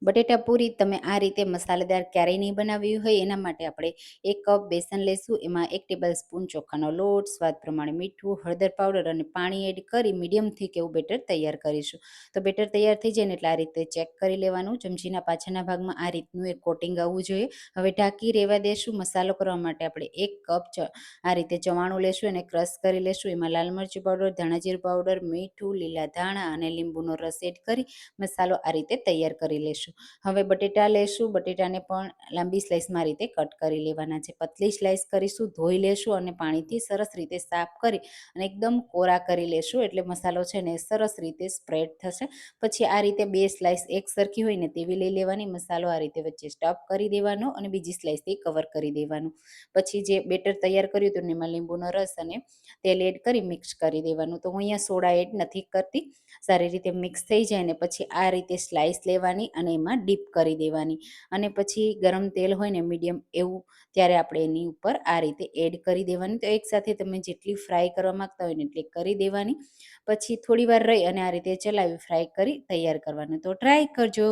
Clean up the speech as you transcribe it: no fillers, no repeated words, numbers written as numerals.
બટેટા પૂરી તમે આ રીતે મસાલેદાર ક્યારેય નહીં બનાવી હોય એના માટે આપણે 1 કપ બેસન લેશું, એમાં 1 ટેબલ સ્પૂન ચોખાનો લોટ, સ્વાદ પ્રમાણે મીઠું, હળદર પાવડર અને પાણી એડ કરી મીડિયમ થીક એવું બેટર તૈયાર કરીશું. તો બેટર તૈયાર થઈ જાય ને એટલે આ રીતે ચેક કરી લેવાનું. ચમચીના પાછળના ભાગમાં આ રીતનું એક કોટિંગ આવવું જોઈએ. હવે ઢાંકી રહેવા દેશું. મસાલો કરવા માટે આપણે 1 કપ આ રીતે ચવાણું લેશું, એને ક્રશ કરી લેશું. એમાં લાલ મરચું પાવડર, ધાણા જીરું પાવડર, મીઠું, લીલા ધાણા અને લીંબુનો રસ એડ કરી મસાલો આ રીતે તૈયાર કરી લેશું. હવે બટેટા લેશું. બટેટાને પણ લાંબી સ્લાઇસમાં રીતે કટ કરી લેવાના છે. પતલી સ્લાઇસ કરીશું. ધોઈ લેશું અને પાણીથી સરસ રીતે સાફ કરી અને એકદમ કોરા કરી લેશું, એટલે મસાલો છે ને સરસ રીતે સ્પ્રેડ થશે. પછી આ રીતે 2 સ્લાઇસ એક સરખી હોય ને તેવી લઈ લેવાની. મસાલો આ રીતે વચ્ચે સ્ટફ કરી દેવાનો અને બીજી સ્લાઇસથી કવર કરી દેવાનું. પછી જે બેટર તૈયાર કર્યું હતું એમાં લીંબુનો રસ અને તેલ એડ કરી મિક્સ કરી દેવાનું. તો હું અહીંયા સોડા એડ નથી કરતી. સારી રીતે મિક્સ થઈ જાય ને પછી આ રીતે સ્લાઇસ લેવાની અને એમાં ડીપ કરી દેવાની. અને પછી ગરમ તેલ હોય ને મીડિયમ એવું, ત્યારે આપણે એની ઉપર આ રીતે એડ કરી દેવાની. તો એકસાથે તમે જેટલી ફ્રાય કરવા માંગતા હોય ને એટલી કરી દેવાની. પછી થોડી વાર રહી અને આ રીતે ચલાવી ફ્રાય કરી તૈયાર કરવાનું. તો ટ્રાય કરજો.